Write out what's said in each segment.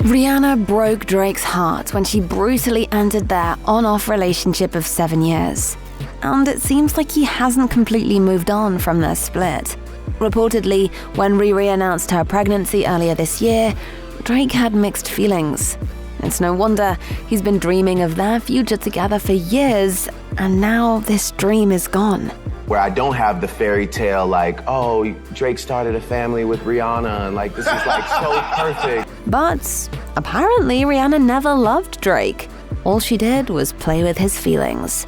Rihanna broke Drake's heart when she brutally ended their on-off relationship of 7 years. And it seems like he hasn't completely moved on from their split. Reportedly, when Riri announced her pregnancy earlier this year, Drake had mixed feelings. It's no wonder he's been dreaming of their future together for years, and now this dream is gone. Where I don't have the fairy tale like, oh, Drake started a family with Rihanna, and like this is like so perfect. But apparently Rihanna never loved Drake. All she did was play with his feelings.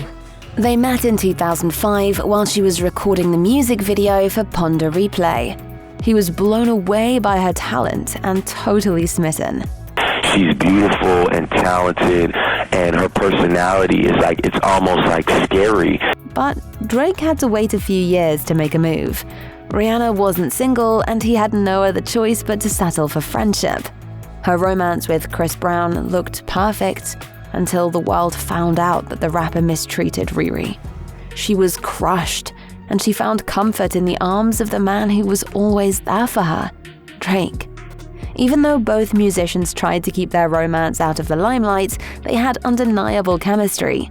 They met in 2005 while she was recording the music video for Ponder Replay. He was blown away by her talent and totally smitten. She's beautiful and talented, and her personality is like, it's almost like scary. But Drake had to wait a few years to make a move. Rihanna wasn't single, and he had no other choice but to settle for friendship. Her romance with Chris Brown looked perfect until the world found out that the rapper mistreated Riri. She was crushed, and she found comfort in the arms of the man who was always there for her, Drake. Even though both musicians tried to keep their romance out of the limelight, they had undeniable chemistry.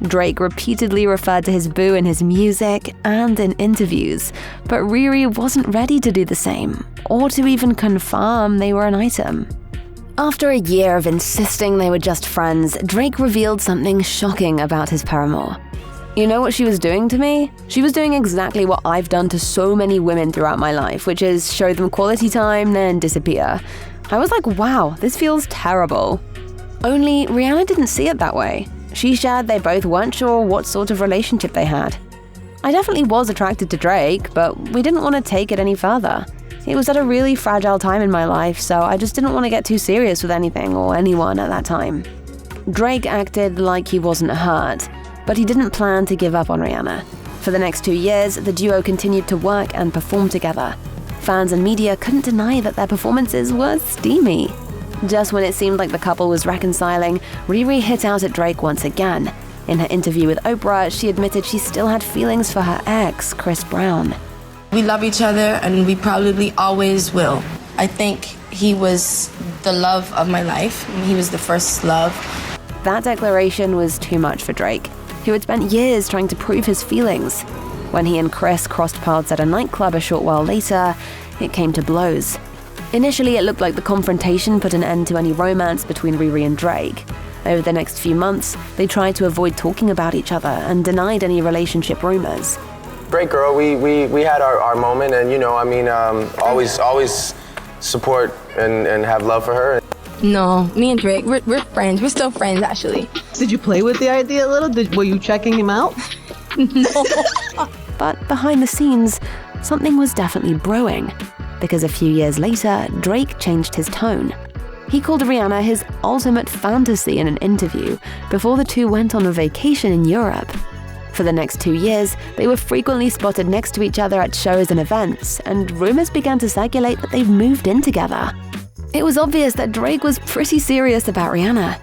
Drake repeatedly referred to his boo in his music and in interviews, but Riri wasn't ready to do the same, or to even confirm they were an item. After a year of insisting they were just friends, Drake revealed something shocking about his paramour. You know what she was doing to me? She was doing exactly what I've done to so many women throughout my life, which is show them quality time, then disappear. I was like, wow, this feels terrible. Only Rihanna didn't see it that way. She shared they both weren't sure what sort of relationship they had. I definitely was attracted to Drake, but we didn't want to take it any further. It was at a really fragile time in my life, so I just didn't want to get too serious with anything or anyone at that time. Drake acted like he wasn't hurt, but he didn't plan to give up on Rihanna. For the next 2 years, the duo continued to work and perform together. Fans and media couldn't deny that their performances were steamy. Just when it seemed like the couple was reconciling, Riri hit out at Drake once again. In her interview with Oprah, she admitted she still had feelings for her ex, Chris Brown. We love each other, and we probably always will. I think he was the love of my life. He was the first love. That declaration was too much for Drake, who had spent years trying to prove his feelings. When he and Chris crossed paths at a nightclub a short while later, it came to blows. Initially, it looked like the confrontation put an end to any romance between Riri and Drake. Over the next few months, they tried to avoid talking about each other and denied any relationship rumors. Great girl, we had our moment, and you know, I mean, always support and have love for her. No, me and Drake, we're friends. We're still friends, actually. Did you play with the idea a little? Were you checking him out? No. But behind the scenes, something was definitely brewing. Because a few years later, Drake changed his tone. He called Rihanna his ultimate fantasy in an interview before the two went on a vacation in Europe. For the next 2 years, they were frequently spotted next to each other at shows and events, and rumors began to circulate that they've moved in together. It was obvious that Drake was pretty serious about Rihanna.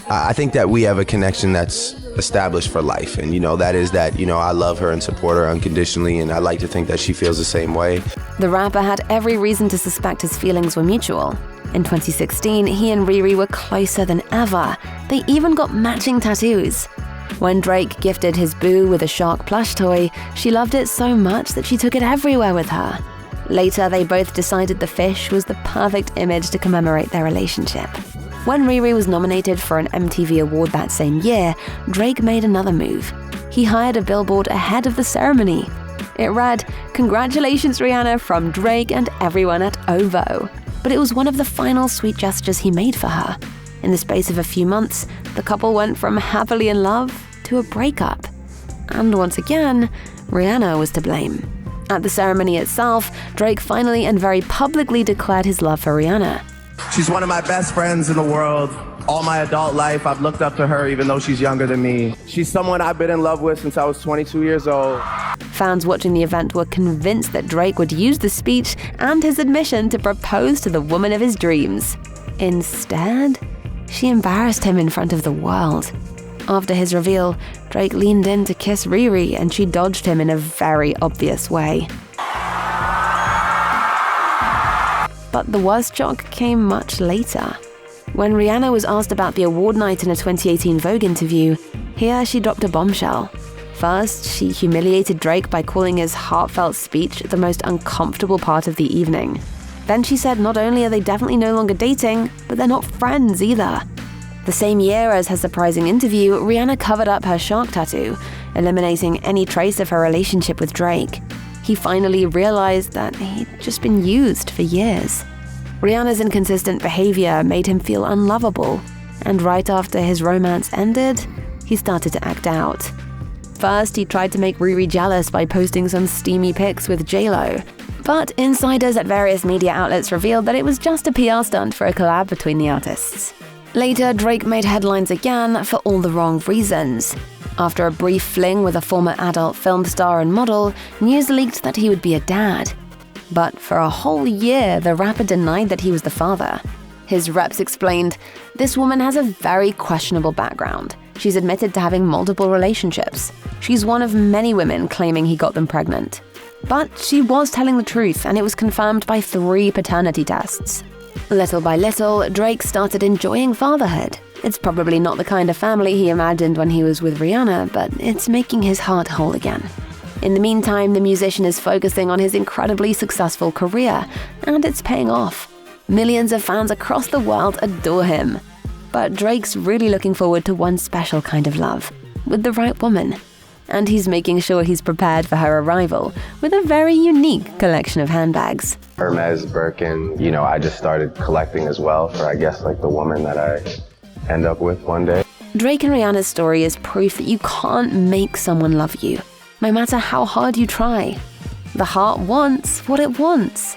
I think that we have a connection that's established for life, and that is that I love her and support her unconditionally, and I like to think that she feels the same way. The rapper had every reason to suspect his feelings were mutual. In 2016, he and Riri were closer than ever. They even got matching tattoos. When Drake gifted his boo with a shark plush toy, she loved it so much that she took it everywhere with her. Later, they both decided the fish was the perfect image to commemorate their relationship. When Riri was nominated for an MTV award that same year, Drake made another move. He hired a billboard ahead of the ceremony. It read, "Congratulations, Rihanna, from Drake and everyone at OVO." But it was one of the final sweet gestures he made for her. In the space of a few months, the couple went from happily in love to a breakup. And once again, Rihanna was to blame. At the ceremony itself, Drake finally and very publicly declared his love for Rihanna. She's one of my best friends in the world. All my adult life, I've looked up to her even though she's younger than me. She's someone I've been in love with since I was 22 years old. Fans watching the event were convinced that Drake would use the speech and his admission to propose to the woman of his dreams. Instead, she embarrassed him in front of the world. After his reveal, Drake leaned in to kiss Riri, and she dodged him in a very obvious way. But the worst shock came much later. When Rihanna was asked about the award night in a 2018 Vogue interview, here she dropped a bombshell. First, she humiliated Drake by calling his heartfelt speech the most uncomfortable part of the evening. Then she said not only are they definitely no longer dating, but they're not friends either. The same year as her surprising interview, Rihanna covered up her shark tattoo, eliminating any trace of her relationship with Drake. He finally realized that he'd just been used for years. Rihanna's inconsistent behavior made him feel unlovable, and right after his romance ended, he started to act out. First, he tried to make Riri jealous by posting some steamy pics with J-Lo, but insiders at various media outlets revealed that it was just a PR stunt for a collab between the artists. Later, Drake made headlines again for all the wrong reasons. After a brief fling with a former adult film star and model, news leaked that he would be a dad. But for a whole year, the rapper denied that he was the father. His reps explained, "This woman has a very questionable background. She's admitted to having multiple relationships. She's one of many women claiming he got them pregnant." But she was telling the truth, and it was confirmed by 3 paternity tests. Little by little, Drake started enjoying fatherhood. It's probably not the kind of family he imagined when he was with Rihanna, but it's making his heart whole again. In the meantime, the musician is focusing on his incredibly successful career, and it's paying off. Millions of fans across the world adore him. But Drake's really looking forward to one special kind of love, with the right woman. And he's making sure he's prepared for her arrival with a very unique collection of handbags. Hermes, Birkin, I just started collecting as well for, I guess, like the woman that I end up with one day. Drake and Rihanna's story is proof that you can't make someone love you, no matter how hard you try. The heart wants what it wants.